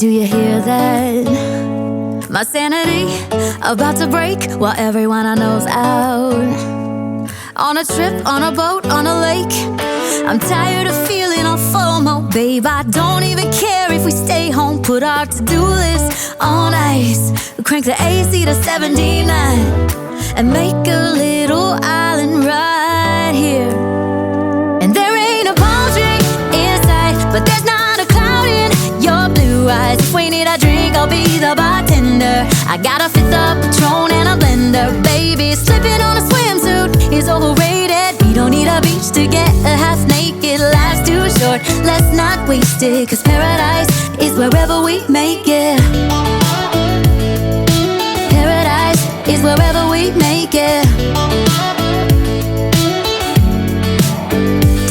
Do you hear that? My sanity about to break while everyone I know's out. On a trip, on a boat, on a lake. I'm tired of feeling all FOMO, babe. I don't even care if we stay home. Put our to-do list on ice. Crank the AC to 79 and make a little island right here. And there ain't a palm tree in sight, but there's not a cloud in your blue eyes. If we need a drink, I'll be the bartender. I got a fifth of Patron and a blender, baby. Slipping on a swimsuit is overrated. We don't need a beach to get a half naked. Life's too short, let's not waste it, 'cause paradise is wherever we make it. Paradise is wherever we make it.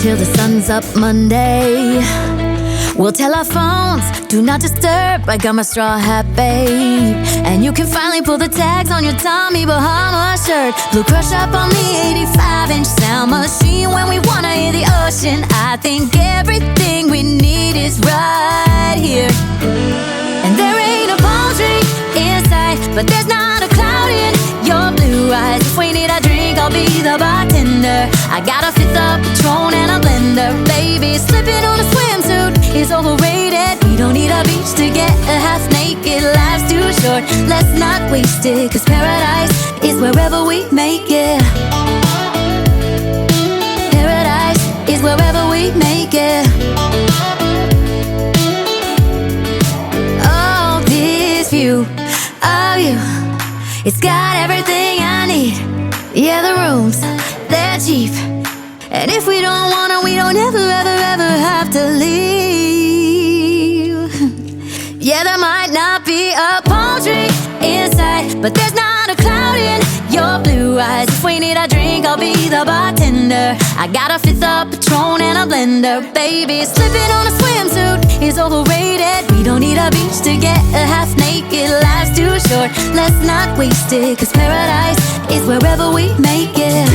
Till the sun's up Monday, we'll tell our phones, do not disturb. I got my straw hat, babe. And you can finally pull the tags on your Tommy Bahama shirt. Blue crush up on the 85-inch sound machine when we wanna hear the ocean. I think everything we need is right here. And there ain't a palm tree in sight, but there's not a cloud in your blue eyes. If we need a drink, I'll be the bartender. I got a fifth of Patron and a blender, baby. Slipping on a swimsuit is overrated. We don't need a beach to get a half naked. Life's too short, let's not waste it, 'cause paradise is wherever we make it. Paradise is wherever we make it. Oh, this view of you, it's got everything I need. Yeah, the rooms, they're cheap. And if we don't wanna, we don't ever, ever, ever have to leave. Yeah, there might not be a palm tree inside, but there's not a cloud in your blue eyes. If we need a drink, I'll be the bartender. I got a fifth of Patron and a blender, baby. Slipping on a swimsuit is overrated. We don't need a beach to get a half naked. Life's too short, let's not waste it, 'cause paradise is wherever we make it.